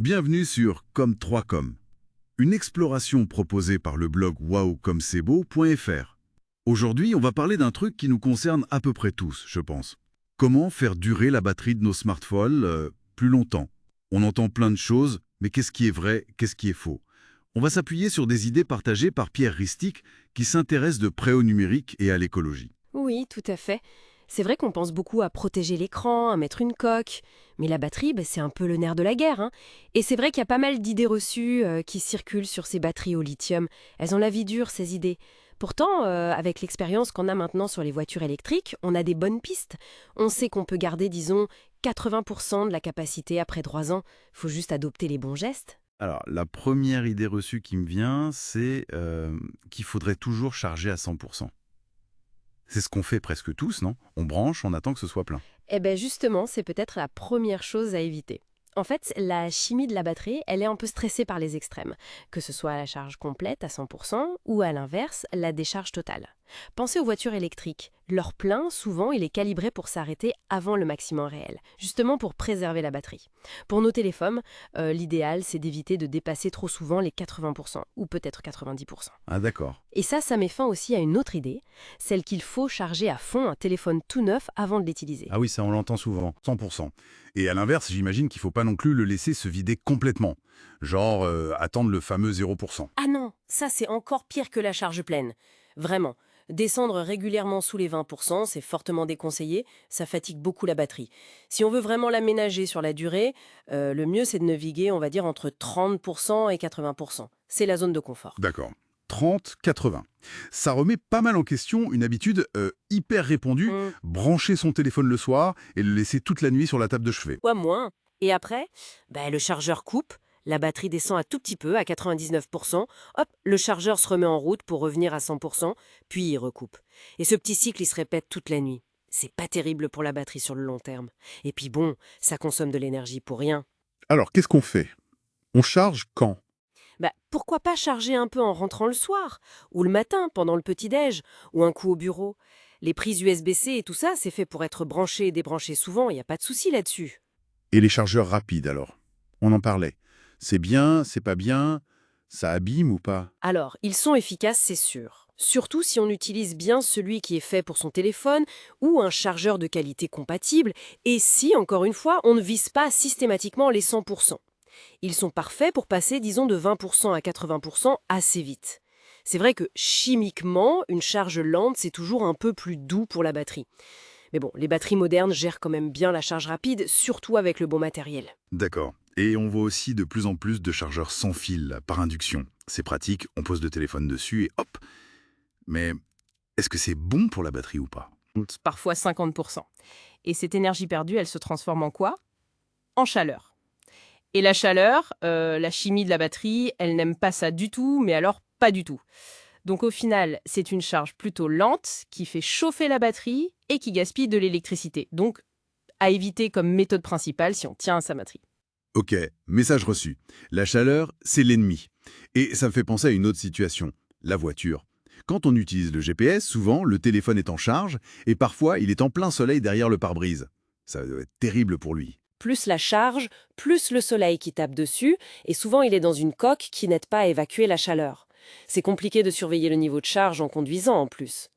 Bienvenue sur Comme3Com, une exploration proposée par le blog wowcomcebo.fr. Aujourd'hui, on va parler d'un truc qui nous concerne à peu près tous, je pense. Comment faire durer la batterie de nos smartphones plus longtemps? On entend plein de choses, mais qu'est-ce qui est vrai, qu'est-ce qui est faux? On va s'appuyer sur des idées partagées par Pierre Ristic, qui s'intéresse de près au numérique et à l'écologie. Oui, tout à fait. C'est vrai qu'on pense beaucoup à protéger l'écran, à mettre une coque, mais la batterie, c'est un peu le nerf de la guerre, hein. Et c'est vrai qu'il y a pas mal d'idées reçues qui circulent sur ces batteries au lithium. Elles ont la vie dure, ces idées. Pourtant, avec l'expérience qu'on a maintenant sur les voitures électriques, on a des bonnes pistes. On sait qu'on peut garder, disons, 80% de la capacité après 3 ans. Faut juste adopter les bons gestes. Alors, la première idée reçue qui me vient, c'est qu'il faudrait toujours charger à 100%. C'est ce qu'on fait presque tous, non? On branche, on attend que ce soit plein. Eh bien justement, c'est peut-être la première chose à éviter. En fait, la chimie de la batterie, elle est un peu stressée par les extrêmes, que ce soit la charge complète à 100% ou à l'inverse, la décharge totale. Pensez aux voitures électriques. Leur plein, souvent, il est calibré pour s'arrêter avant le maximum réel, justement pour préserver la batterie. Pour nos téléphones, l'idéal, c'est d'éviter de dépasser trop souvent les 80%, ou peut-être 90%. Ah d'accord. Et ça met fin aussi à une autre idée, celle qu'il faut charger à fond un téléphone tout neuf avant de l'utiliser. Ah oui, ça on l'entend souvent, 100%. Et à l'inverse, j'imagine qu'il ne faut pas non plus le laisser se vider complètement. Genre, attendre le fameux 0%. Ah non, ça c'est encore pire que la charge pleine. Vraiment. Descendre régulièrement sous les 20%, c'est fortement déconseillé, ça fatigue beaucoup la batterie. Si on veut vraiment l'aménager sur la durée, le mieux c'est de naviguer, on va dire, entre 30% et 80%. C'est la zone de confort. D'accord. 30, 80. Ça remet pas mal en question une habitude hyper répandue, Hmm. brancher son téléphone le soir et le laisser toute la nuit sur la table de chevet. Quoi moins. Et après, le chargeur coupe, la batterie descend un tout petit peu, à 99%, hop, le chargeur se remet en route pour revenir à 100%, puis il recoupe. Et ce petit cycle, il se répète toute la nuit. C'est pas terrible pour la batterie sur le long terme. Et puis bon, ça consomme de l'énergie pour rien. Alors, qu'est-ce qu'on fait? On charge quand? Pourquoi pas charger un peu en rentrant le soir, ou le matin pendant le petit-déj, ou un coup au bureau. Les prises USB-C et tout ça, c'est fait pour être branché et débranché souvent, il n'y a pas de souci là-dessus. Et les chargeurs rapides alors? On en parlait. C'est bien, c'est pas bien, ça abîme ou pas? Alors, ils sont efficaces, c'est sûr. Surtout si on utilise bien celui qui est fait pour son téléphone ou un chargeur de qualité compatible, et si, encore une fois, on ne vise pas systématiquement les 100%. Ils sont parfaits pour passer, disons, de 20% à 80% assez vite. C'est vrai que chimiquement, une charge lente, c'est toujours un peu plus doux pour la batterie. Mais bon, les batteries modernes gèrent quand même bien la charge rapide, surtout avec le bon matériel. D'accord. Et on voit aussi de plus en plus de chargeurs sans fil, là, par induction. C'est pratique, on pose le téléphone dessus et hop. Mais est-ce que c'est bon pour la batterie ou pas? Parfois 50%. Et cette énergie perdue, elle se transforme en quoi? En chaleur. Et la chaleur, la chimie de la batterie, elle n'aime pas ça du tout, mais alors pas du tout. Donc au final, c'est une charge plutôt lente qui fait chauffer la batterie et qui gaspille de l'électricité. Donc à éviter comme méthode principale si on tient à sa batterie. Ok, message reçu. La chaleur, c'est l'ennemi. Et ça me fait penser à une autre situation, la voiture. Quand on utilise le GPS, souvent, le téléphone est en charge et parfois, il est en plein soleil derrière le pare-brise. Ça doit être terrible pour lui. Plus la charge, plus le soleil qui tape dessus, et souvent il est dans une coque qui n'aide pas à évacuer la chaleur. C'est compliqué de surveiller le niveau de charge en conduisant en plus.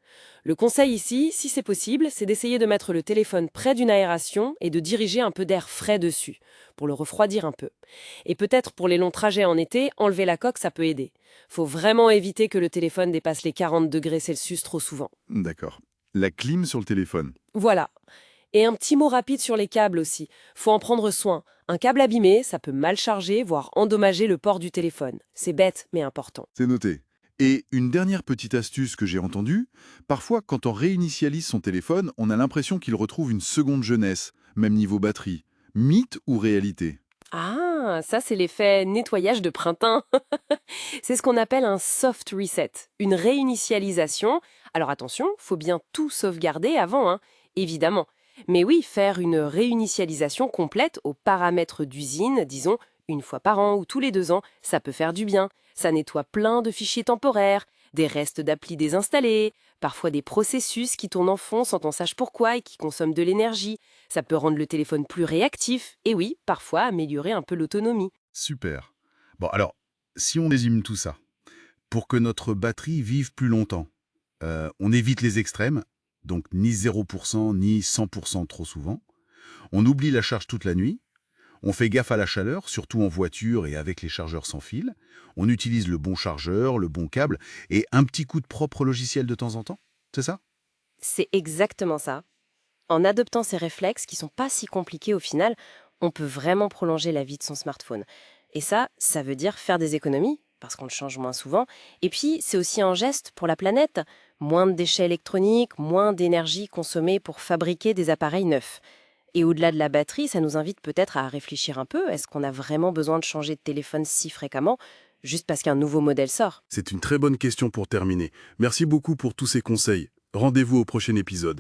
Le conseil ici, si c'est possible, c'est d'essayer de mettre le téléphone près d'une aération et de diriger un peu d'air frais dessus, pour le refroidir un peu. Et peut-être pour les longs trajets en été, enlever la coque, ça peut aider. Faut vraiment éviter que le téléphone dépasse les 40 degrés Celsius trop souvent. D'accord. La clim sur le téléphone. Voilà. Et un petit mot rapide sur les câbles aussi. Faut en prendre soin. Un câble abîmé, ça peut mal charger, voire endommager le port du téléphone. C'est bête, mais important. C'est noté. Et une dernière petite astuce que j'ai entendue, parfois quand on réinitialise son téléphone, on a l'impression qu'il retrouve une seconde jeunesse, même niveau batterie. Mythe ou réalité? Ah, ça c'est l'effet nettoyage de printemps. C'est ce qu'on appelle un soft reset, une réinitialisation. Alors attention, faut bien tout sauvegarder avant, hein, évidemment. Mais oui, faire une réinitialisation complète aux paramètres d'usine, disons, une fois par an ou tous les 2 ans, ça peut faire du bien. Ça nettoie plein de fichiers temporaires, des restes d'applis désinstallés, parfois des processus qui tournent en fond sans qu'on sache pourquoi et qui consomment de l'énergie. Ça peut rendre le téléphone plus réactif et oui, parfois améliorer un peu l'autonomie. Super. Bon, alors, si on résume tout ça, pour que notre batterie vive plus longtemps, on évite les extrêmes, donc ni 0% ni 100% trop souvent. On oublie la charge toute la nuit. On fait gaffe à la chaleur, surtout en voiture et avec les chargeurs sans fil. On utilise le bon chargeur, le bon câble et un petit coup de propre logiciel de temps en temps. C'est ça? C'est exactement ça. En adoptant ces réflexes qui sont pas si compliqués au final, on peut vraiment prolonger la vie de son smartphone. Et ça veut dire faire des économies, parce qu'on le change moins souvent. Et puis, c'est aussi un geste pour la planète. Moins de déchets électroniques, moins d'énergie consommée pour fabriquer des appareils neufs. Et au-delà de la batterie, ça nous invite peut-être à réfléchir un peu. Est-ce qu'on a vraiment besoin de changer de téléphone si fréquemment, juste parce qu'un nouveau modèle sort? C'est une très bonne question pour terminer. Merci beaucoup pour tous ces conseils. Rendez-vous au prochain épisode.